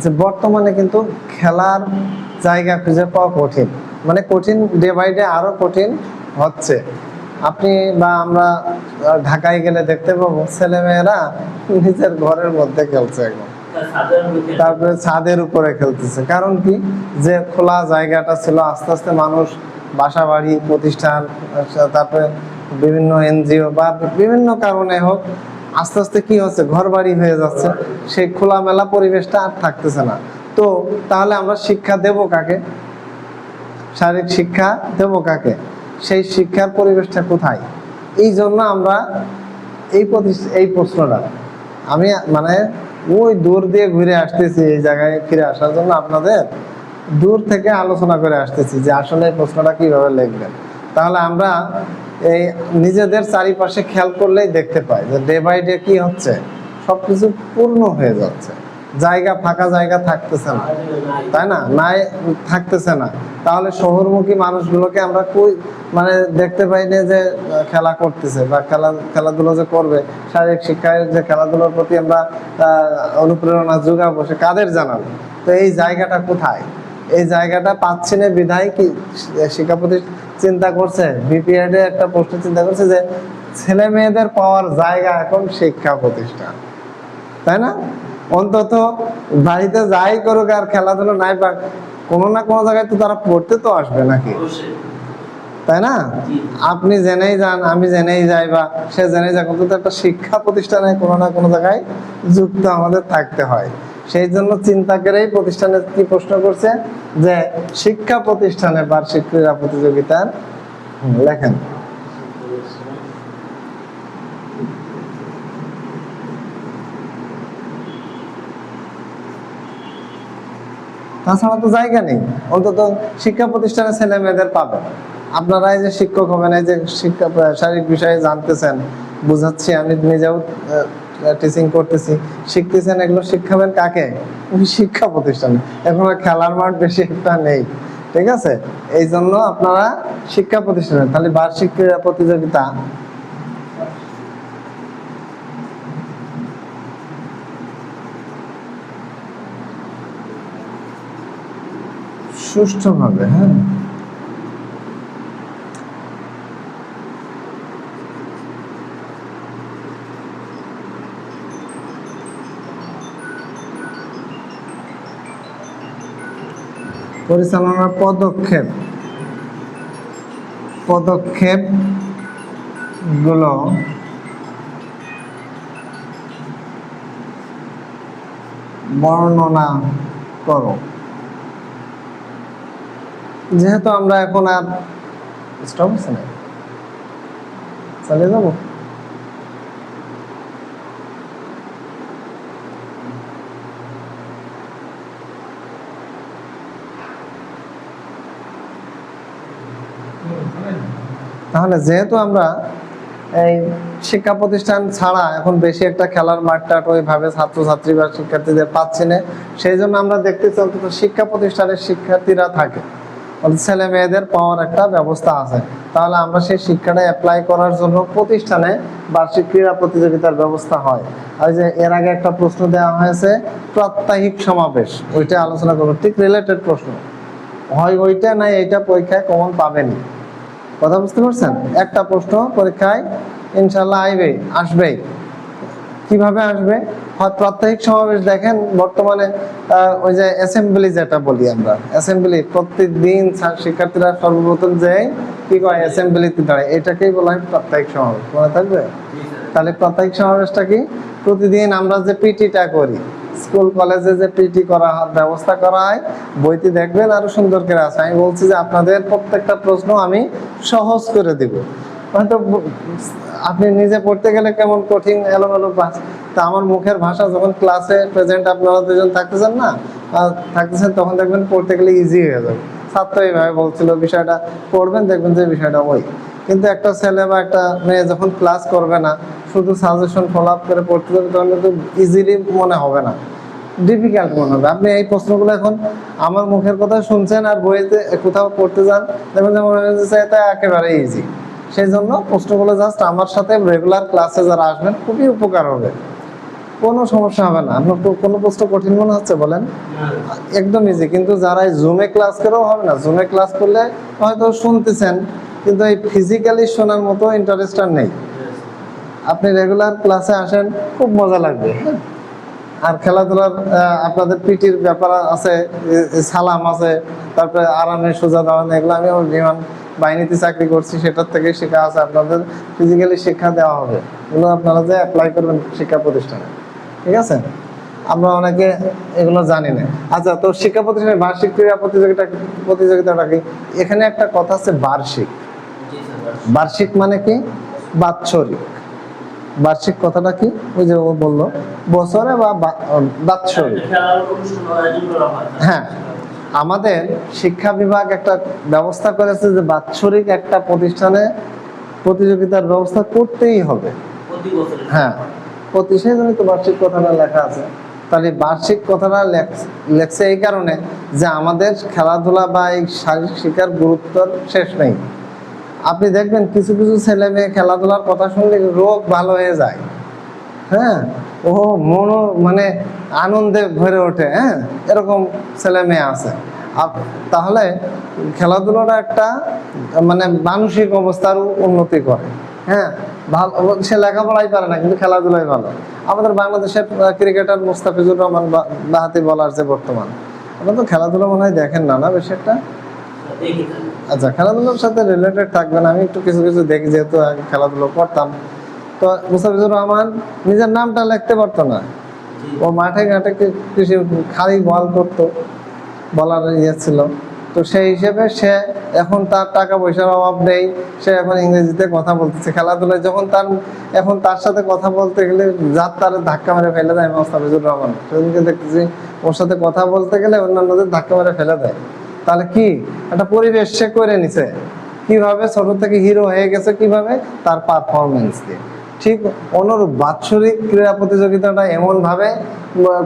যে বর্তমানে কিন্তু খেলার জায়গা খুঁজে পাওয়া কঠিন, মানে কঠিন, ডে বাই ডে আরো কঠিন হচ্ছে। আপনি বা আমরা ঢাকায় গেলে দেখতে পাবো ছেলেমেয়েরা নিজের ঘরের মধ্যে খেলছে এখন, তারপরে ছাদের উপরে খেলতেছে। কারণ কি, যে খোলা জায়গাটা ছিল আস্তে আস্তে মানুষ বাসা বাড়ি প্রতিষ্ঠান, তারপরে বিভিন্ন এনজিও বা বিভিন্ন কারণে হোক আস্তে আস্তে কি হচ্ছে, ঘর বাড়ি হয়ে যাচ্ছে, সেই খোলামেলা পরিবেশটা আর থাকতেছে না। তো তাহলে আমরা শিক্ষা দেব কাকে, শারীরিক শিক্ষা দেব কাকে, সেই শিক্ষার পরিবেশটা কোথায়? এই জন্য আমরা এই প্রশ্নটা আমি মানে ওই দূর দিয়ে ঘুরে আসতেছি, এই জায়গায় ফিরে আসার জন্য আপনাদের দূর থেকে আলোচনা করে আসতেছি যে আসলে এই প্রশ্নটা কিভাবে লিখবেন। তাহলে আমরা এই নিজেদের চারিপাশে খেয়াল করলেই দেখতে পাই যে ডে বাই ডে কি হচ্ছে, সবকিছু পূর্ণ হয়ে যাচ্ছে, জায়গা ফাঁকা জায়গা থাকতেছে না, তাই না? নাই থাকতেছে না। তাহলে শহরমুখী মানুষগুলোকে আমরা কই মানে দেখতে পাই না যে খেলা করতেছে বা খেলাধুলো যে করবে, শারীরিক শিক্ষায় যে খেলাধুলোর প্রতি আমরা অনুপ্রেরণা যোগাবো, সে কাদের জানাবো? তো এই জায়গাটা কোথায়? এই জায়গাটা পাচ্ছে না বিধায় কি শিক্ষা প্রতিষ্ঠান চিন্তা করছে, বিপিএড এ একটা প্রশ্ন চিন্তা করছে যে ছেলে মেয়েদের পাওয়ার জায়গা এখন শিক্ষা প্রতিষ্ঠান, তাই না? অন্তত বাড়িতে যাই করুক আর খেলাধুলো নাই পাক, কোনো না কোনো জায়গায় তো তারা পড়তে তো আসবে নাকি, তাই না? আপনি জেনেই যান, আমি জেনেই যাই, বা সে জেনেই যাক, অন্তত একটা শিক্ষা প্রতিষ্ঠানে কোনো না কোনো জায়গায় যুক্ত আমাদের থাকতে হয়। সেই জন্য চিন্তা করেই প্রতিষ্ঠানে কি প্রশ্ন করছে যে শিক্ষা প্রতিষ্ঠানে বার্ষিক ক্রীড়া প্রতিযোগিতার লেখেন। তাছাড়া তো জায়গা নেই, অন্তত শিক্ষা প্রতিষ্ঠানে ছেলে মেয়েদের পাবেন। আপনারা এই যে শিক্ষক হবেন, এই যে শিক্ষা শারীরিক বিষয়ে জানতেছেন, বুঝাচ্ছি, আমি নিজেও টিচিং করতেছি, শিখতেছেন, এগুলো শিক্ষাবেন কাকে? শিক্ষা প্রতিষ্ঠানে। এখন খেলার মাঠ বেশি একটা নেই, ঠিক আছে? এই জন্য আপনারা শিক্ষা প্রতিষ্ঠানে, তাহলে বার্ষিক ক্রীড়া প্রতিযোগিতা সুষ্ঠুভাবে, হ্যাঁ, পরিচালনার পদক্ষেপ গুলো বর্ণনা করো। যেহেতু আমরা এখন আর স্টপ আছে না, চালিয়ে যাবো। তাহলে যেহেতু আমরা এই শিক্ষা প্রতিষ্ঠান ছাড়া এখন বেশি একটা খেলার মাঠটা ওইভাবে ছাত্রছাত্রী বা শিক্ষার্থীদের পাচ্ছি না, সেই জন্য আমরা দেখতেছি অন্তত শিক্ষা প্রতিষ্ঠানের শিক্ষার্থীরা থাকে, ছেলে মেয়েদের পাওয়ার একটা ব্যবস্থা আছে। তাহলে আমরা সেই শিক্ষাটা অ্যাপ্লাই করার জন্য প্রতিষ্ঠানে বার্ষিক ক্রীড়া প্রতিযোগিতার ব্যবস্থা হয়। আর যে এর আগে একটা প্রশ্ন দেওয়া হয়েছে প্রাত্যহিক সমাবেশ, ওইটা আলোচনা করবো, ঠিক রিলেটেড প্রশ্ন হয় ওইটা, নাই এইটা পরীক্ষায় কমন পাবেনি। কথা বুঝতে পারছেন? একটা প্রশ্ন পরীক্ষায় ইনশাল্লাহ আসবেই। কিভাবে আসবে? প্রাত্যহিক সমাবেশ দেখেন বর্তমানে ওই যে অ্যাসেম্বলি যেটা বলি আমরা, অ্যাসেম্বলি প্রত্যেকদিন শিক্ষার্থীরা সর্বপ্রথম যে কি কয় অ্যাসেম্বলিতে দাঁড়ায়, এটাকেই বলা হয় প্রাত্যহিক সমাবেশ। মনে থাকবে? তাহলে প্রাত্যহিক সমাবেশটা কি? প্রতিদিন আমরা যে পিটিটা করি, স্কুল কলেজে যে পিটি করা হয়, ব্যবস্থা করা হয়, বইতে দেখবেন আরো সুন্দর করে আছে। আমি বলছি যে আপনাদের প্রত্যেকটা প্রশ্ন আমি সহজ করে দিব। হয়তো আপনি নিজে পড়তে গেলে কেমন কঠিন এলোমেলো তা আমার মুখের ভাষা যখন ক্লাসে প্রেজেন্ট আপনারা দুজন থাকতেছেন না, থাকতেছেন, তখন দেখবেন পড়তে গেলে ইজি হয়ে যাবে। ছাত্র এইভাবে বলছিল, বিষয়টা পড়বেন দেখবেন যে বিষয়টা ওই। কিন্তু একটা ছেলে বা একটা মেয়ে যখন ক্লাস করবে না, শুধু সাজেশন ফলো আপ করে পড়তে যাবে, তখন কিন্তু ইজিলি মনে হবে না, ডিফিকাল্ট মনে হবে। আপনি এই প্রশ্নগুলো এখন আমার মুখের কথা শুনছেন আর বইতে কোথাও পড়তে যান, দেখবেন যে মনে হচ্ছে এটা একেবারে ইজি। সেই জন্য প্রশ্নগুলো জাস্ট আমার সাথে রেগুলার ক্লাসে যারা আসবেন খুবই উপকার হবে। কোনো সমস্যা হবে না। আপনার কোনো প্রশ্ন কঠিন মনে হচ্ছে বলেন? একদম ইজি। কিন্তু যারা জুমে ক্লাস করেও হবে না, জুমে ক্লাস করলে হয়তো শুনতেছেন কিন্তু এই ফিজিক্যালি শোনার মতো ইন্টারেস্ট আর নেই। আপনি রেগুলার ক্লাসে আসেন, খুব মজা লাগবে। আর খেলাধুলার আপনাদের পিটির ব্যাপার আছে, সালাম আছে, তারপরে আরামে সোজা দাঁড়ানো, এগুলো আমি বিমান বাহিনীতে চাকরি করছি, সেটার থেকে শেখা আছে। আপনাদের ফিজিক্যালি শিক্ষা দেওয়া হবে, এগুলো আপনারা যে অ্যাপ্লাই করবেন শিক্ষা প্রতিষ্ঠানে, ঠিক আছে? আমরা অনেকে এগুলো জানি না। আচ্ছা, তো শিক্ষা প্রতিষ্ঠানে বার্ষিক ক্রীড়া প্রতিযোগিতাটা কি? এখানে একটা কথা আছে বার্ষিক। বার্ষিক মানে কি? বাৎসরিক। বার্ষিক কথাটা কি? ওই যে ও বললো বছরে বা বাৎসরিক। হ্যাঁ, আমাদের শিক্ষা বিভাগ একটা ব্যবস্থা করেছে যে বাৎসরিক একটা প্রতিষ্ঠানে প্রতিযোগিতার ব্যবস্থা করতেই হবে। হ্যাঁ, সেই জন্য তো বার্ষিক কথাটা লেখা আছে। তাহলে বার্ষিক কথাটা লেখছে এই কারণে যে আমাদের খেলাধুলা বা এই শারীরিক শিক্ষার গুরুত্ব শেষ নেই। আপনি দেখবেন কিছু কিছু ছেলে মেয়ে খেলাধুলার কথা শুনলে রোগ ভালো হয়ে যায়। হ্যাঁ, ও মনও মানে আনন্দে ভরে ওঠে। হ্যাঁ, এরকম ছেলে মেয়ে আছে। তাহলে খেলাধুলাটা একটা মানে মানসিক অবস্থার উন্নতি করে। হ্যাঁ, ভালো, সে লেখাপড়াই পারে না কিন্তু খেলাধুলাই ভালো। আমাদের বাংলাদেশের ক্রিকেটার মুস্তাফিজুর রহমান বাহাতি বলার যে বর্তমান, আপনার তো খেলাধুলা মনে হয় দেখেন না, না বেশি একটা? আচ্ছা, খেলাধুলার সাথে রিলেটেড থাকবেন। আমি একটু কিছু কিছু দেখি, যেহেতু আগে খেলাধুলা করতাম। তো মুস্তাফিজুর রহমান নিজের নামটা লিখতে পারতো না, ও মাঠে ঘাটে কৃষি খালি বল করতো, বলার ইয়ে ছিল। তো সেই হিসেবে সে এখন তার টাকা পয়সার অভাব নেই, সে এখন ইংরেজিতে কথা বলতেছে খেলাধুলায়। যখন এখন তার সাথে কথা বলতে গেলে যার তার ধাক্কা মেরে ফেলে দেয় মুস্তাফিজুর রহমান। সেদিনকে দেখতেছি ওর সাথে কথা বলতে গেলে অন্যান্যদের ধাক্কা মেরে ফেলে দেয়। তাহলে কি একটা পরিবেশ সে করে নিছে, কিভাবে ছোট থেকে হিরো হয়ে গেছে, কিভাবে তার পারফরমেন্স দিয়ে। ঠিক অনুরূপ বাৎসরিক ক্রীড়া প্রতিযোগিতাটা এমন ভাবে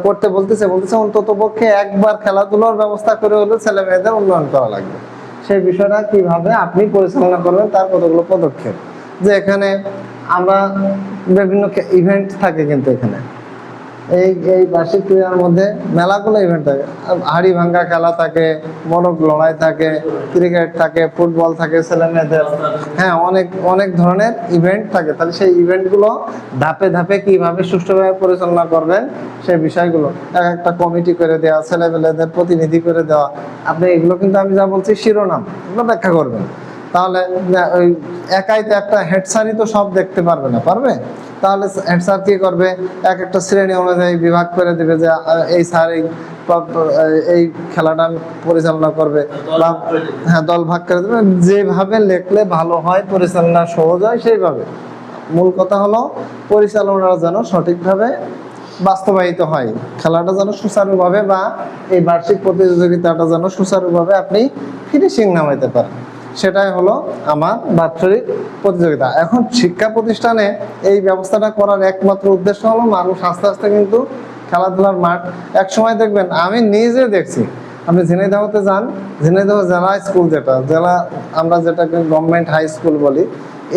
করতে বলতেছে অন্তত পক্ষে একবার খেলাধুলার ব্যবস্থা করে হলে ছেলে মেয়েদের উন্নয়ন করা লাগবে। সেই বিষয়টা কিভাবে আপনি পরিচালনা করবেন তার কতগুলো পদক্ষেপ। যে এখানে আমরা বিভিন্ন ইভেন্ট থাকে, কিন্তু এখানে এই বার্ষিক ক্রীড়ার মধ্যে মেলাগুলো ইভেন্ট থাকে। হাড়ি ভাঙ্গা খেলা থাকে, মোরগ লড়াই থাকে, ক্রিকেট থাকে, ফুটবল থাকে ছেলে মেয়েদের। হ্যাঁ, অনেক অনেক ধরনের ইভেন্ট থাকে। তাহলে সেই ইভেন্টগুলো ধাপে ধাপে কিভাবে সুষ্ঠুভাবে পরিচালনা করবেন সেই বিষয়গুলো একটা কমিটি করে দেওয়া, ছেলেমেয়েদের প্রতিনিধি করে দেওয়া। আপনি এগুলো কিন্তু আমি যা বলছি শিরোনাম, এগুলো ব্যাখ্যা করবেন। তাহলে ওই একাই তো একটা হেড স্যারই তো সব দেখতে পারবে না, পারবে? তাহলে হেড স্যার কি করবে, একটা শ্রেণী অনুযায়ী বিভাগ করে দিবে যে এই স্যার এই খেলাটা পরিচালনা করবে, বা হ্যাঁ দল ভাগ করে দেবে। যেভাবে লেখলে ভালো হয়, পরিচালনা সহজ হয়, সেইভাবে। মূল কথা হলো পরিচালনা যেন সঠিকভাবে বাস্তবায়িত হয়, খেলাটা যেন সুচারুভাবে বা এই বার্ষিক প্রতিযোগিতাটা যেন সুচারুভাবে আপনি ফিনিশিং নামাইতে পারেন। সেটাই হলো আমার বাৎসরিক প্রতিযোগিতা। এখন শিক্ষা প্রতিষ্ঠানে এই ব্যবস্থাটা করার একমাত্র উদ্দেশ্য হলো মানুষ আস্তে আস্তে কিন্তু খেলাধুলার মাঠ, এক সময় দেখবেন, আমি নিজে দেখছি, আপনি ঝিনাইদহতে যান, ঝিনাইদহ জেলা স্কুল, জেলা আমরা যেটাকে গভর্নমেন্ট হাই স্কুল বলি,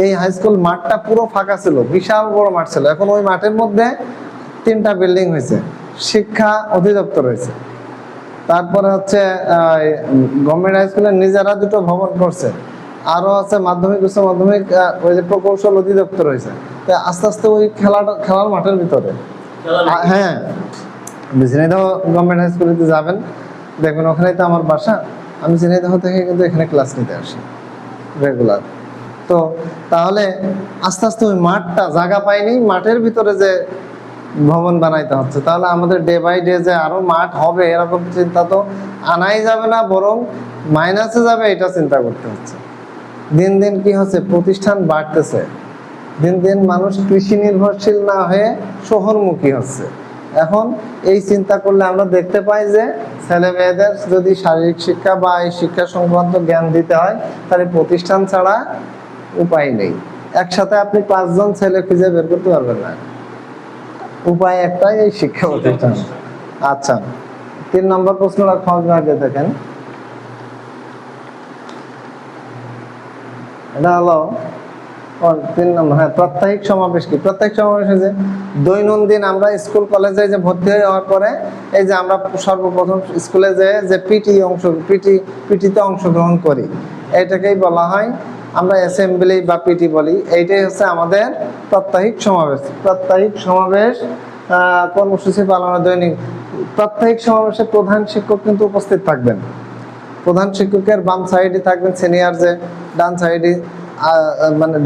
এই হাই স্কুল মাঠটা পুরো ফাঁকা ছিল, বিশাল বড় মাঠ ছিল। এখন ওই মাঠের মধ্যে 3টা বিল্ডিং হয়েছে, শিক্ষা অধিদপ্তর হয়েছে, তারপরে হচ্ছে গভর্নমেন্ট হাই স্কুলের নিজেরা 2টো ভবন করছে, আরো আছে মাধ্যমিক উচ্চ মাধ্যমিক ওই যে প্রকৌশল অধিদপ্তর হয়েছে। তাই আস্তে আস্তে ওই খেলার মাঠের ভিতরে, হ্যাঁ, ঝিনাইদহ গভর্নমেন্ট হাই স্কুলে যাবেন, দেখবেন ওখানেই তো আমার বাসা। আমি ঝিনাইদহ থেকে কিন্তু এখানে ক্লাস নিতে আসি রেগুলার। তো তাহলে আস্তে আস্তে ওই মাঠটা জায়গা পায়নি, মাঠের ভিতরে যে ভবন বানাইতে হচ্ছে। তাহলে আমাদের ডে বাই ডে যে আরো মাঠ হবে এরকম চিন্তা তো আনাই যাবে না, বরং মাইনাসে যাবে, এটা চিন্তা করতে হচ্ছে। দিন দিন কি হচ্ছে, প্রতিষ্ঠান বাড়তেছে, দিন দিন মানুষ কৃষি নির্ভরশীল না হয়ে শহরমুখী হচ্ছে। এখন এই চিন্তা করলে আমরা দেখতে পাই যে ছেলে মেয়েদের যদি শারীরিক শিক্ষা বা এই শিক্ষা সংক্রান্ত জ্ঞান দিতে হয়, তাহলে প্রতিষ্ঠান ছাড়া উপায় নেই। একসাথে আপনি 5 জন ছেলে খুঁজে বের করতে পারবেন না, উপায় একটাই, এই শিক্ষা প্রতিষ্ঠান। আচ্ছা, 3 নম্বর প্রশ্নটা খোঁজ আগে দেখেন। এটা হলো তিন নম্বর, হ্যাঁ, প্রাত্যহিক সমাবেশ কি? প্রাত্যহিক সমাবেশ যে দৈনন্দিন আমরা স্কুল কলেজে যে ভর্তি হওয়ার পরে এই যে আমরা সর্বপ্রথম স্কুলে যে পিটিতে অংশগ্রহণ করি, এটাকেই বলা হয় আমরা অ্যাসেম্বলি বা পিটি বলি। এইটাই হচ্ছে আমাদের প্রাত্যহিক সমাবেশ। প্রাত্যহিক সমাবেশ কর্মসূচি পালনের দৈনিক। প্রাত্যহিক সমাবেশে প্রধান শিক্ষক কিন্তু উপস্থিত থাকবেন। প্রধান শিক্ষকের বাম সাইডে থাকবেন সিনিয়র, যে ডান সাইডে মানে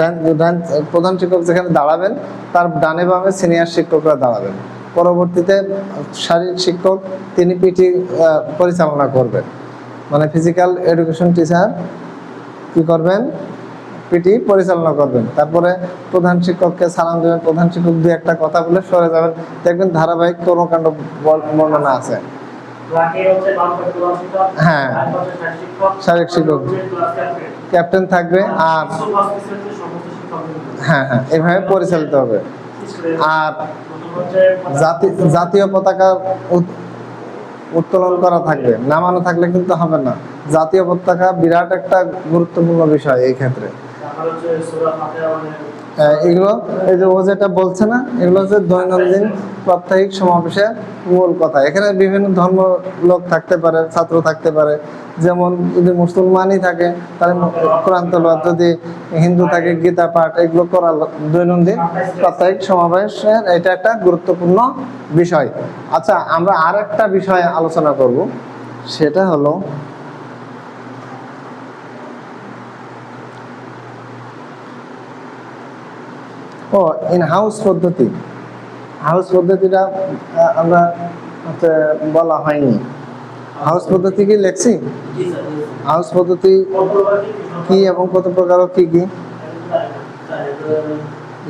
প্রধান শিক্ষক যেখানে দাঁড়াবেন তার ডানে বামে সিনিয়র শিক্ষকরা দাঁড়াবেন। পরবর্তীতে শারীরিক শিক্ষক তিনি পিটি পরিচালনা করবেন, মানে ফিজিক্যাল এডুকেশন টিচার কি করবেন? পিটি পরিচালনা করবেন। তারপরে প্রধান শিক্ষককে সালাম দেবেন, প্রধান শিক্ষক দুই একটা কথা বলে সরে যাবেন, দেখবেন ধারাবাহিক কর্মকাণ্ড বর্ণনা আছে। হ্যাঁ, শারীরিক শিক্ষক ক্যাপ্টেন থাকবে, আর হ্যাঁ হ্যাঁ এভাবে পরিচালিত হবে। আর জাতীয় পতাকা উত্তোলন করা থাকবে, নামানো থাকলে কিন্তু হবে না। জাতীয় পতাকা বিরাট একটা গুরুত্বপূর্ণ বিষয় এই ক্ষেত্রে। এগুলো এই যে ও যেটা বলছে না, এগুলো হচ্ছে দৈনন্দিন প্রাত্যহিক সমাবেশের মূল কথা। এখানে বিভিন্ন ধর্ম লোক থাকতে পারে, ছাত্র থাকতে পারে। যেমন যদি মুসলমানই থাকে তাহলে কোরআন তেলাওয়াত, যদি হিন্দু থাকে গীতা পাঠ, এগুলো করা দৈনন্দিন প্রাত্যহিক সমাবেশের এটা একটা গুরুত্বপূর্ণ বিষয়। আচ্ছা, আমরা আর একটা বিষয়ে আলোচনা করব, সেটা হলো ইন হাউস পদ্ধতি। হাউস পদ্ধতিটা আমরা বলা হয়নি। হাউস পদ্ধতি কি লেখছি? হাউস পদ্ধতি কি এবং কত প্রকার, কি কি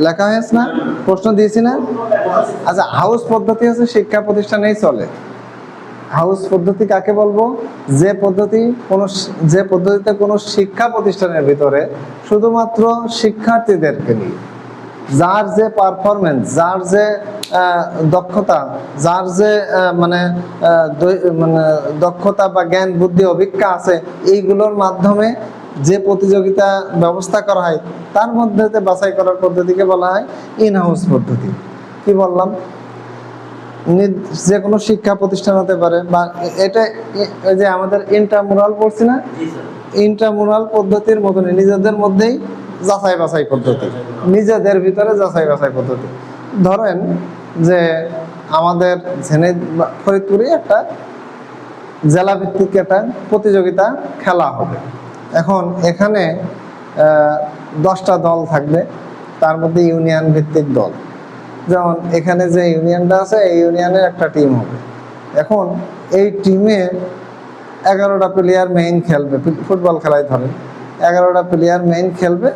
লেখা হয়েছে না? প্রশ্ন দিয়েছি না? আচ্ছা, হাউস পদ্ধতি হচ্ছে শিক্ষা প্রতিষ্ঠানেই চলে। হাউস পদ্ধতি কাকে বলবো? যে পদ্ধতিতে কোনো শিক্ষা প্রতিষ্ঠানের ভিতরে শুধুমাত্র শিক্ষার্থীদেরকে নিয়ে, যার যে পারফরমেন্স, যার যে দক্ষতা, যার যে মানে দক্ষতা বা জ্ঞান বুদ্ধি অভিজ্ঞতা আছে, এইগুলোর মাধ্যমে যে প্রতিযোগিতা ব্যবস্থা করা হয় তার মধ্যে বাছাই করার পদ্ধতিকে বলা হয় ইন হাউস পদ্ধতি। কি বললাম? যে কোনো শিক্ষা প্রতিষ্ঠান হতে পারে, বা এটা যে আমাদের ইন্টারমুরাল পড়ছি না, ইন্টারমুরাল পদ্ধতির মতনই নিজেদের মধ্যেই যাচাই বাছাই পদ্ধতি, নিজেদের ভিতরে যাচাই বাছাই পদ্ধতি। ধরেন যে আমাদের ফরিদপুরে একটা জেলা ভিত্তিক একটা প্রতিযোগিতা খেলা হবে। এখন এখানে 10টা দল থাকবে, তার মধ্যে ইউনিয়ন ভিত্তিক দল। যেমন এখানে যে ইউনিয়নটা আছে, এই ইউনিয়নের একটা টিম হবে। এখন এই টিমে 11টা প্লেয়ার মেইন খেলবে। ফুটবল খেলায় ধরেন 11টা প্লেয়ার মেইন খেলবে,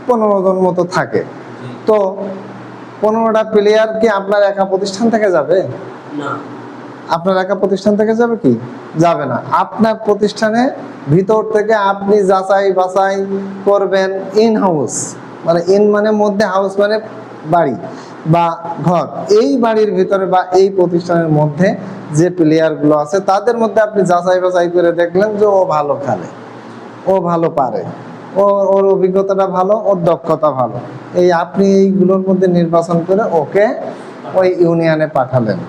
15 জন মতো থাকে। তো 15টা প্লেয়ার কি আপনার একা প্রতিষ্ঠান থেকে যাবে? না। আপনার একা প্রতিষ্ঠান থেকে যাবে কি? যাবে না। আপনার প্রতিষ্ঠানে ভিতর থেকে আপনি যাচাই বাছাই করবেন ইন হাউস, মানে ইন মানে মধ্যে, হাউস মানে বাড়ি বা ঘর। এই বাড়ির ভিতরে বা এই প্রতিষ্ঠানের মধ্যে যে প্লেয়ারগুলো আছে তাদের মধ্যে আপনি যাচাই বাছাই করে দেখলেন যে ও ভালো খেলে, ও ভালো পারে, ওর অভিজ্ঞতাটা ভালো, ওর দক্ষতা ভালো। আপনি এইগুলোর মধ্যে নির্বাচন করে ওকে ওই ইউনিয়নে পাঠালেন।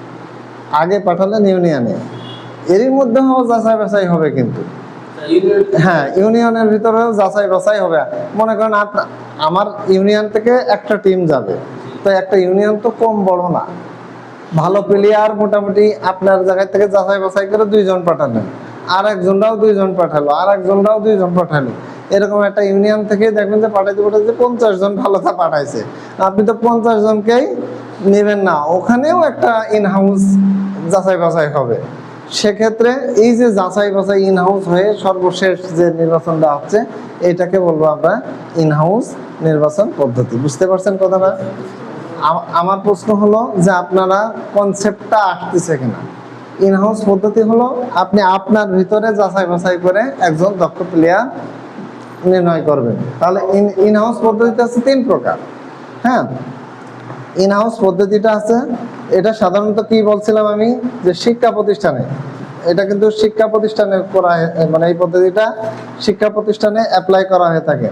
আগে পাঠালেন ইউনিয়নে, এরই মধ্যে যাচাই বাছাই হবে কিন্তু। হ্যাঁ, ইউনিয়নের ভিতরেও যাচাই বাছাই হবে। মনে করেন আমার ইউনিয়ন থেকে একটা টিম যাবে, তো একটা ইউনিয়ন তো কম বড় না, ভালো প্লেয়ার মোটামুটি আপনার জায়গা থেকে যাচাই বাছাই করে 2 জন পাঠালেন, আর একজনরাও 2 জন পাঠালো, আর একজনরাও 2 জন পাঠালো। এরকম একটা ইউনিয়ন থেকে দেখবেন যে পাঠাইতে 50 জন ভালোটা পাঠাইছে। আপনি তো 50 জনকেই নেবেন না, ওখানেও একটা ইন হাউস যাচাই বাছাই হবে। সেক্ষেত্রে এই যে যাচাই বাছাই ইন হাউস হয়ে সর্বশেষ যে নির্বাচনটা হচ্ছে, এটাকে বলবো আমরা ইন হাউস নির্বাচন পদ্ধতি। বুঝতে পারছেন কথাটা? আমার প্রশ্ন হলো যে আপনারা কনসেপ্টটা আসতেছে কিনা। ইন হাউস পদ্ধতি হলো আপনি আপনার ভিতরে যাচাই বাছাই করে একজন দক্ষ প্লেয়ার নির্ণয় করবেন। তাহলে ইন হাউস পদ্ধতিটা আছে 3 প্রকার। হ্যাঁ, ইন হাউস পদ্ধতিটা আছে, এটা সাধারণত কি বলছিলাম আমি, যে শিক্ষা প্রতিষ্ঠানে, এটা কিন্তু শিক্ষা প্রতিষ্ঠানে করা, মানে এই পদ্ধতিটা শিক্ষা প্রতিষ্ঠানে অ্যাপ্লাই করা হয়ে থাকে।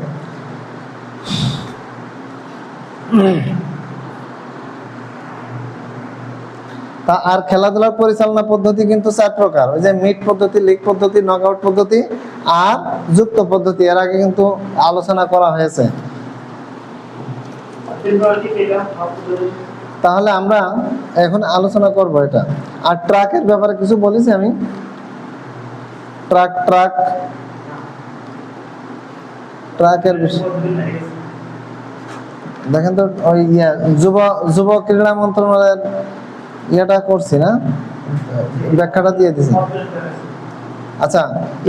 তা আর খেলাধুলার পরিচালনা পদ্ধতি কিন্তু 4 প্রকার। ওই যে মিট পদ্ধতি, লিগ পদ্ধতি, নকআউট পদ্ধতি আর যুক্ত পদ্ধতি, এর আগে কিন্তু আলোচনা করা হয়েছে। তাহলে আমরা এখন আলোচনা করব এটা। আর ট্রাকের ব্যাপারে কিছু বলেছি আমি। ট্রাকের বিষয় দেখেন তো, ওই যুব ক্রীড়া মন্ত্রণালয়ের ইয়েটা করছি না, ব্যাখ্যাটা দিয়ে দিছি। আচ্ছা,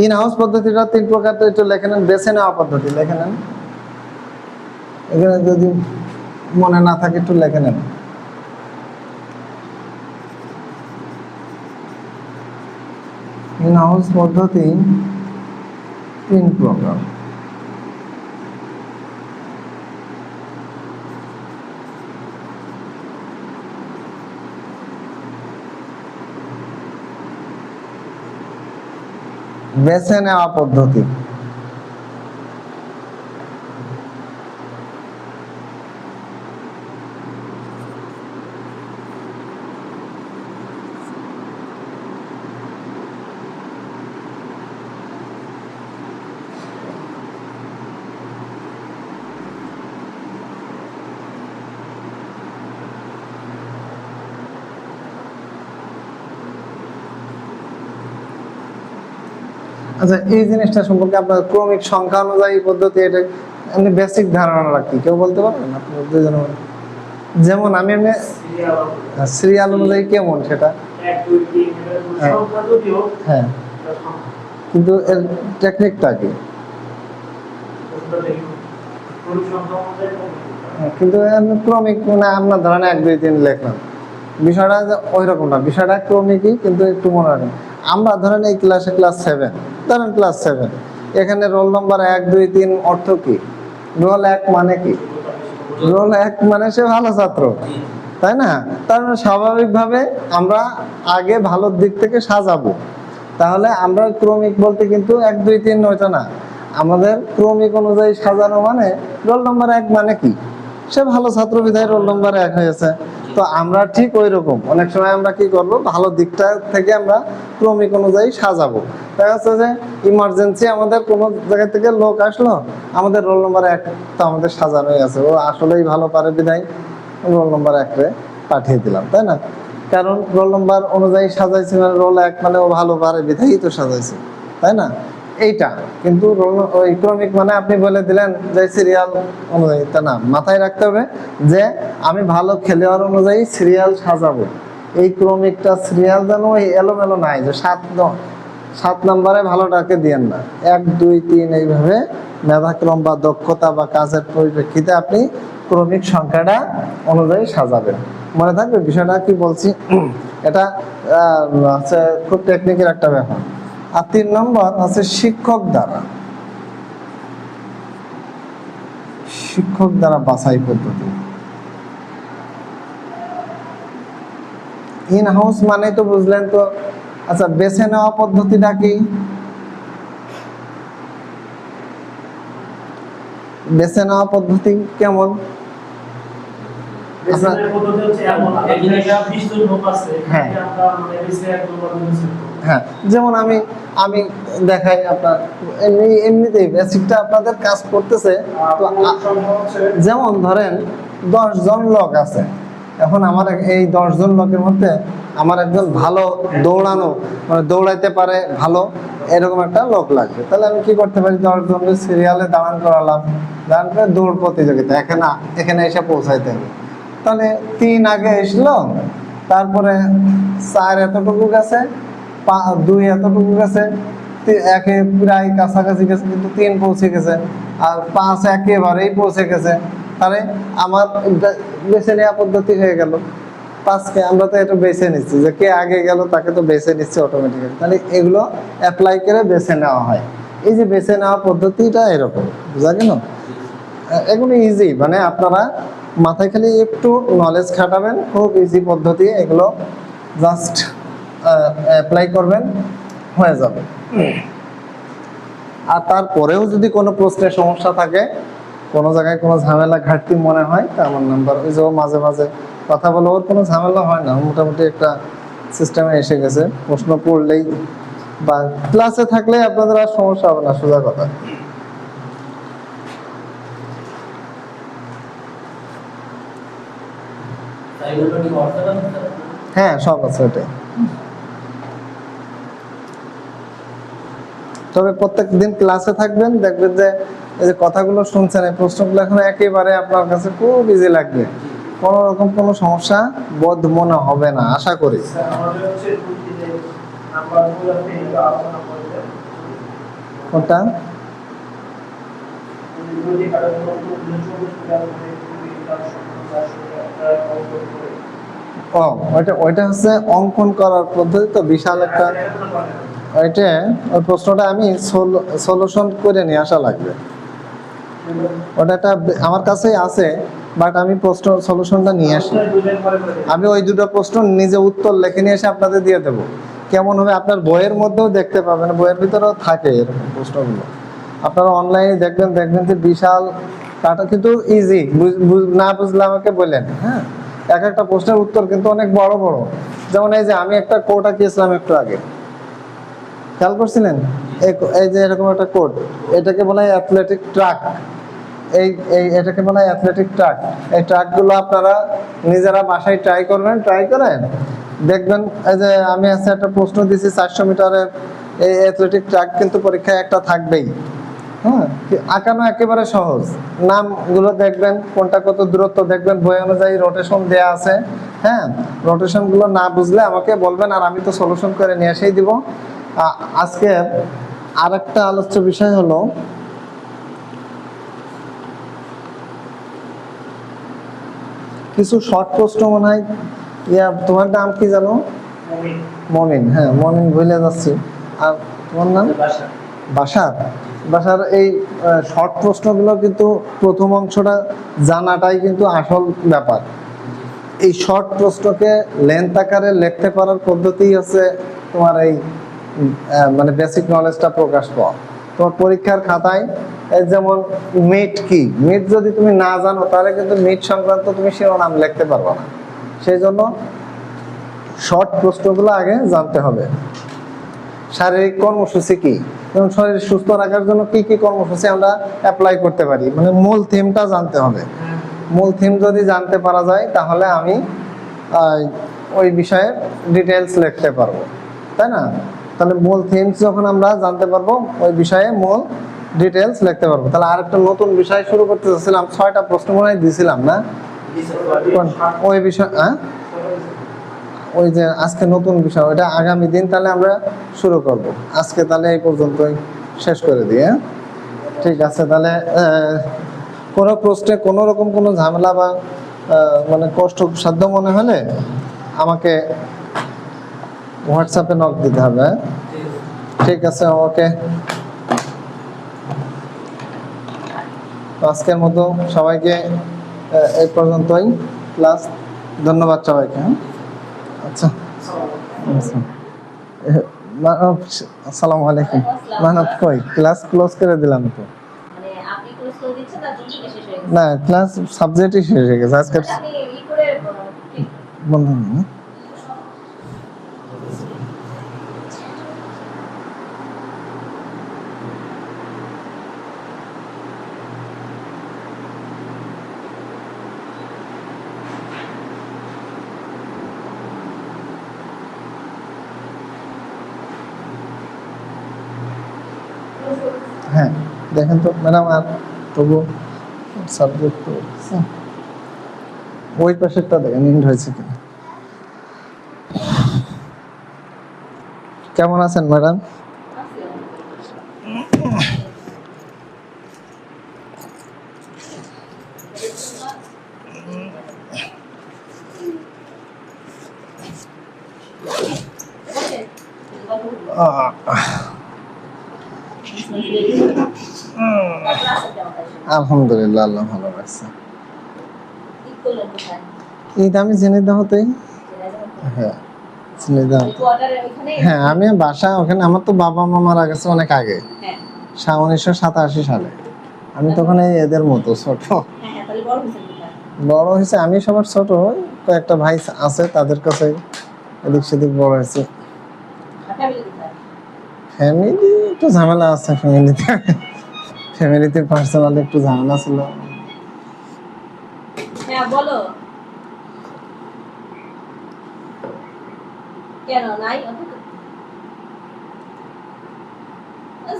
ইন হাউস পদ্ধতিটা 3 প্রকার, তো একটু লিখে নেন। বেছে নেওয়া পদ্ধতি লিখে নেন, এখানে যদি মনে না থাকে একটু লিখে নেন। ইন হাউস পদ্ধতি 3 প্রকার। বেছে নেওয়া পদ্ধতি। আচ্ছা, এই জিনিসটা সম্পর্কে আপনার ক্রমিক সংখ্যা অনুযায়ী পদ্ধতি, এটা এমনি বেসিক ধারণা রাখি, কেউ বলতে পারবেন আপনার দুজন? যেমন আমি এমনি সিরিয়াল অনুযায়ী কেমন সেটা, হ্যাঁ, কিন্তু এর টেকনিকটা কি? কিন্তু ক্রমিক মানে আপনার ধরেন 1 2 3 লিখলাম, বিষয়টা ওই রকম না, বিষয়টা ক্রমিকই, কিন্তু একটু মনে রাখবেন। আমরা ধরেন এই ক্লাসে ক্লাস 7, ধরেন ক্লাস 7, এখানে রোল নম্বর 1 2 3 অর্থ কি? রোল 1 মানে কি? রোল 1 মানে সে ভালো ছাত্র, তাই না? তার মানে স্বাভাবিকভাবে আমরা আগে ভালোর দিক থেকে সাজাবো। তাহলে আমরা ক্রমিক বলতে কিন্তু 1 2 3 ওইটা না, আমাদের ক্রমিক অনুযায়ী সাজানো মানে রোল নম্বর 1 মানে কি? সে ভালো ছাত্র বিধায় রোল নম্বর 1 হয়েছে। তো আমরা ঠিক ওই রকম অনেক সময় আমরা কি করব, ভালো দিকটা থেকে আমরা ক্রমিক অনুযায়ী সাজাবো। দেখা যাচ্ছে যে ইমার্জেন্সি আমাদের কোনো জায়গা থেকে লোক আসলো, আমাদের রোল নম্বর 1 তো আমাদের সাজানোই আছে, ও আসলেই ভালো পারে বিধায় রোল নম্বর 1 রে পাঠিয়ে দিলাম, তাই না? কারণ রোল নম্বর অনুযায়ী সাজাইছে, মানে রোল 1 মানে ও ভালো পারে বিধায় তো সাজাইছে, তাই না? এইটা কিন্তু ওই ক্রমিক মানে আপনি বলে দিলেন যে সিরিয়াল অনুযায়ী, তা না, মাথায় রাখতে হবে যে আমি ভালো খেলোয়াড় অনুযায়ী সিরিয়াল সাজাবো। এই ক্রমিকটা সিরিয়াল যেন ওই এলোমেলো নাই, যে 7 নম্বরে ভালোটাকে দিয়েন না, 1 2 3 এইভাবে মেধাক্রম বা দক্ষতা বা কাজের পরিপ্রেক্ষিতে আপনি ক্রমিক সংখ্যাটা অনুযায়ী সাজাবেন। মনে থাকবে বিষয়টা কি বলছি? এটা হচ্ছে খুব টেকনিকের একটা ব্যাপার। আর 3 নম্বর হচ্ছে শিক্ষক দ্বারা বাছাই পদ্ধতি। ইন হাউস মানে তো বুঝলেন তো। আচ্ছা, বেছে নেওয়া পদ্ধতিটা কি? বেছে নেওয়া পদ্ধতি কেমন? হ্যাঁ, যেমন আমি দেখাই আপনার, এমনিতেই বেসিকটা আপনাদের কাজ করতেছে। তো যেমন ধরেন 10 জন লোক আছে, এখন আমার এই 10 জন লোকের মধ্যে আমার একজন ভালো দৌড়ানো, মানে দৌড়াইতে পারে ভালো, এরকম একটা লোক লাগবে। তাহলে আমি কি করতে পারি, 10 জনের সিরিয়ালে দাঁড়ান করালাম, দাঁড়ান করে দৌড় প্রতিযোগিতা, এখানে এসে পৌঁছাইতে হবে। তাহলে 3 আগে এসলো, তারপরে 4 এতটুকু গেছে, 2 এতটুকু গেছে, 1 প্রায় কাছাকাছি গেছে, কিন্তু 3 পৌঁছে গেছে, আর 5 একেবারেই পৌঁছে গেছে। তাহলে আমার বেছে নেওয়া পদ্ধতি হয়ে গেল। 5কে আমরা তো এটা বেছে নিচ্ছি, যে কে আগে গেল তাকে তো বেছে নিচ্ছি অটোমেটিক্যালি। তাহলে এগুলো অ্যাপ্লাই করে বেছে নেওয়া হয়। এই যে বেছে নেওয়া পদ্ধতিটা এরকম, বুঝা গেল? এগুলো ইজি, মানে আপনারা মাথায় খালি একটু নলেজ খাটাবেন, খুব ইজি পদ্ধতি এগুলো, জাস্ট অ্যাপ্লাই করবেন, হয়ে যাবে। আর তারপরেও যদি কোনো প্রশ্নের সমস্যা থাকে কোনো জায়গায় কোনো ঝামেলা ঘাটতি মনে হয় তা আমার নাম্বার, ওই যে ও মাঝে মাঝে কথা বলে, ওর কোনো ঝামেলা হয় না, মোটামুটি একটা সিস্টেমে এসে গেছে। প্রশ্ন পড়লেই বা ক্লাসে থাকলে আপনাদের আর সমস্যা হবে না, সোজা কথা। হ্যাঁ সব আছে ওটাই। তবে প্রত্যেক দিন ক্লাসে থাকবেন, দেখবেন যে এই যে কথাগুলো শুনছেন, এই প্রশ্নগুলো এখন একেবারে আপনার কাছে খুব ইজি লাগবে, কোনো রকম কোনো সমস্যা বোধ মনে হবে না আশা করি। কোনটা? ও ওইটা হচ্ছে অঙ্কন করার পদ্ধতি, তো বিশাল একটা, ওইটা ওই প্রশ্নটা আমি সলিউশন করে নিয়ে আসা লাগবে। ওটা আমার কাছেই আছে, বাট আমি প্রশ্ন সলিউশনটা নিয়ে আসি। আমি ওই দুটো প্রশ্ন নিজে উত্তর লিখে নিয়ে এসে আপনাদের দিয়ে দেবো। কেমন হবে আপনার বইয়ের মধ্যেও দেখতে পাবেন, বইয়ের ভিতরেও থাকে এরকম প্রশ্নগুলো। আপনারা অনলাইনে দেখবেন যে বিশাল কাটা, কিন্তু ইজি, না বুঝলে আমাকে বলেন। হ্যাঁ, এক একটা প্রশ্নের উত্তর কিন্তু অনেক বড় বড়। যেমন এই যে আমি একটা কোড আঁকিয়েছিলাম একটু আগে, খেয়াল করছিলেন? এই যে এরকম একটা কোড, এটাকে বলা হয় অ্যাথলেটিক ট্র্যাক। এটাকে বলা হয় অ্যাথলেটিক ট্র্যাক। এই ট্র্যাকগুলো আপনারা নিজেরা বাসায় ট্রাই করেন দেখবেন। এই যে আমি আজকে একটা প্রশ্ন দিয়েছি 400 মিটারের, এই অ্যাথলেটিক ট্র্যাক কিন্তু পরীক্ষায় একটা থাকবেই। হ্যাঁ, আঁকানো একেবারে সহজ। নামগুলো দেখবেন, কোনটা কত দূরত্ব দেখবেন, বই অনুযায়ী রোটেশন দেয়া আছে। হ্যাঁ, রোটেশন গুলো না বুঝলে আমাকে বলবেন, আর আমি তো সলিউশন করে নিয়ে এসেই দিব। আজকে আরেকটা আলোচ্য বিষয় হলো কিছু শর্ট প্রশ্ন, মনে হয় তোমার নাম কি জানো? মমিন। হ্যাঁ, মমিন ভুলে যাচ্ছি। আর তোমার নাম? বাসার এই শর্ট প্রশ্নগুলো কিন্তু প্রথম অংশটা জানাটাই কিন্তু আসল ব্যাপার। এই শর্ট প্রশ্নকে লেন্থ আকারে লিখতে পারার পদ্ধতি হচ্ছে তোমার এই মানে বেসিক নলেজটা প্রকাশ পাওয়া। তোমার পরীক্ষার খাতায় যেমন মিট কি, মিট যদি তুমি না জানো তাহলে কিন্তু মিট সংক্রান্ত তুমি শিরোনাম লিখতে পারবে না। সেই জন্য শর্ট প্রশ্নগুলো আগে জানতে হবে। শারীরিক কর্মসূচি কি, যেমন শরীর সুস্থ রাখার জন্য কি কি কর্মসূচি আমরা অ্যাপ্লাই করতে পারি, মানে মূল থিমটা জানতে হবে। মূল থিম যদি জানতে পারা যায় তাহলে আমি ওই বিষয়ে ডিটেলস লিখতে পারবো, তাই না? তাহলে মূল থিমস যখন আমরা জানতে পারবো, ওই বিষয়ে মূল ডিটেলস লিখতে পারবো। তাহলে আরেকটা নতুন বিষয় শুরু করতে চাচ্ছিলাম, 6টা প্রশ্ন মনে হয় দিয়েছিলাম না? ওই বিষয়, হ্যাঁ, ওই যে আজকে নতুন বিষয়, ওইটা আগামী দিন তাহলে আমরা শুরু করব। আজকে তাহলে এই পর্যন্তই শেষ করে দিই। হ্যাঁ, ঠিক আছে। তাহলে কোনো প্রশ্নে কোনো রকম কোনো ঝামেলা বা মানে কষ্ট সাধ্য মনে হলে আমাকে হোয়াটসঅ্যাপে নক দিতে হবে। ঠিক আছে, ওকে। আজকের মতো সবাইকে এই পর্যন্তই ক্লাস। ধন্যবাদ সবাইকে। আচ্ছা, আসসালামু আলাইকুম। মানব কই, ক্লাস ক্লোজ করে দিলাম তো। না, ক্লাস সাবজেক্টই শেষ হয়ে গেছে আজকে, বন্ধ নেই। হ্যাঁ, দেখেন তো ম্যাডাম, আর তবু সাবজেক্ট ওই পাশেরটা দেখেন ইন্ড হয়েছে কিনা। কেমন আছেন ম্যাডাম? আলহামদুলিল্লাহ, আল্লাহ ভালো রাখছে। ঈদ আমি ঝিনাইদহ হতেই। হ্যাঁ, ঝিনাইদহ। হ্যাঁ, আমি বাসা ওখানে। আমার তো বাবা মা মারা গেছে অনেক আগে, 1987 সালে। আমি তখন এই এদের মতো ছোট। হ্যাঁ তাহলে বড় হয়েছে কোথায়? বড় হয়েছে আমি সবার ছোট, কয়েকটা ভাই আছে তাদের কাছে এদিক সেদিক বড় হয়েছে। ফ্যামিলি কোথায়? ফ্যামিলি একটু ঝামেলা আছে, ফ্যামিলিতে পার্সোনাল একটু ঝামেলা ছিল। হ্যাঁ বলো। কেন নাই?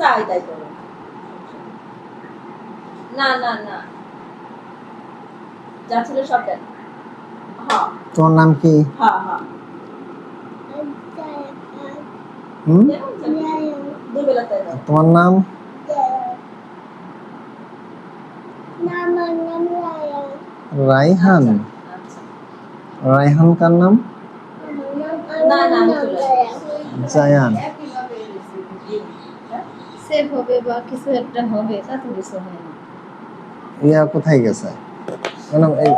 যাই তাই করো। না না না, যা ছিল সব দেন। হ্যাঁ তোমার নাম কি? হ্যাঁ হ্যাঁ হুম? দুবেলা তাই দাও। তোমার নাম? রাইহান। আচ্ছা রাইহান কার নাম? না না আমি চলে জায়ান। সেভ হবে বা কিছু একটা হবে, তা তো কিছু হয় না। ইয়া কোথায় গেছে ম্যাডাম? এই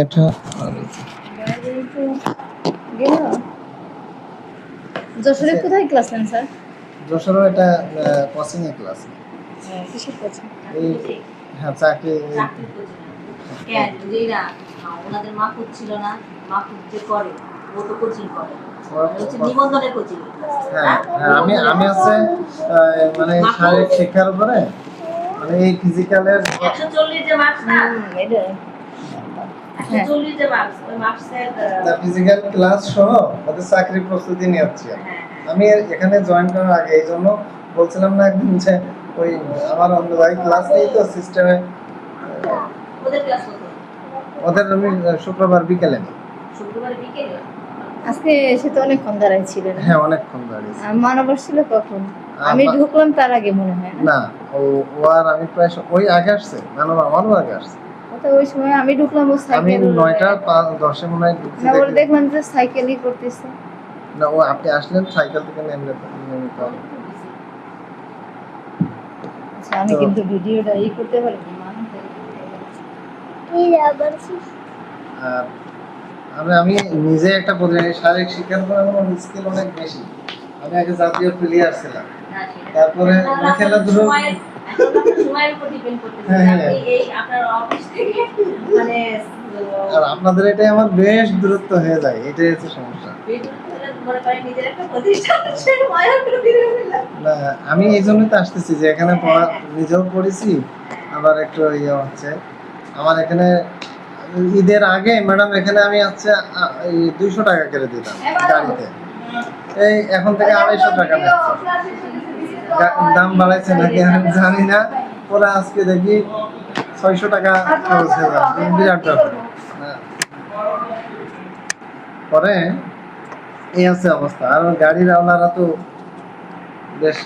এটা বাইরে তো গেল। যশোরে কোথায় ক্লাস নেন স্যার? যশোরও এটা কোচিং এর ক্লাস। কিসের কোচিং? এই হ্যাঁ চাকরি। চাকরি করছি না কেন যেরা ওনাদের মাহফুজ ছিল না, মাহফুজ যে করে ও তো কোচিং করে, হচ্ছে নিবন্ধনের কোচিং। হ্যাঁ হ্যাঁ আমি হচ্ছে মানে শারীরিক শিক্ষার উপরে, মানে এই ফিজিক্যালের 140 যে মার্কস না, এটা 140 যে মার্কস, ওই মার্কসের ফিজিক্যাল ক্লাস সহ ওদের চাকরি প্রস্তুতি নিচ্ছি। আমি এখানে জয়েন করার আগে এই জন্য বলছিলাম না একদিন যে ওই আমার অন্য ভাই ক্লাস নেই তো সিস্টেমে, ওদের ক্লাস কত? ওদের আমি শুক্রবার বিকেলে নিই। শুক্রবার বিকেলে? আজকে এসে তো অনেকক্ষণ দাঁড়ায় ছিলেন। হ্যাঁ অনেকক্ষণ দাঁড়িয়েছি। মানবর ছিল কখন? আমি ঢুকলাম তার আগে মনে হয় না। না ও আর আমি প্রায় ওই আগে আসছে, মানব আমারও আগে আসছে। তো ওই সময় আমি ঢুকলাম, ও আমি সাইকেল 9:10 মনে হয় ঢুকছি। না ওর দেখলাম যে সাইকেলই করতেছে। না ও আপনি আসলেন সাইকেল থেকে নেমে আচ্ছা আমি কিন্তু ভিডিওটা করতে পারি না। আর আমি নিজে একটা প্রতিনিধি শারীরিক শিক্ষার উপর আমার স্কিল অনেক বেশি। আমি আগে জাতীয় প্লেয়ার ছিলাম, তারপরে খেলাধুলো সময়ের উপর ডিপেন্ড করতেছে। হ্যাঁ, হ্যাঁ। আপনি এই আপনার অফিস থেকে মানে আর আপনাদের এটাই আমার বেশ দূরত্ব হয়ে যায়, এটাই হচ্ছে সমস্যা। মনে করেন নিজের একটা প্রতিষ্ঠান সেই মায়ের উপর দিয়ে ফেললাম। না আমি এই জন্যই তো আসতেছি যে এখানে পড়া নিজেও পড়েছি, আবার একটু ইয়ে হচ্ছে আমার এখানে। ঈদের আগে ম্যাডাম এখানে আমি হচ্ছে 200 টাকা করে দিতাম গাড়িতে, এই এখন থেকে 250 টাকা নিচ্ছে। দাম বাড়াইছে নাকি আমি জানি না, ওরা আজকে দেখি 600 টাকা খরচ হয়ে যাবে, বিরাট ব্যাপার। পরে এই আছে অবস্থা, আর গাড়ির আওলারা তো বেশ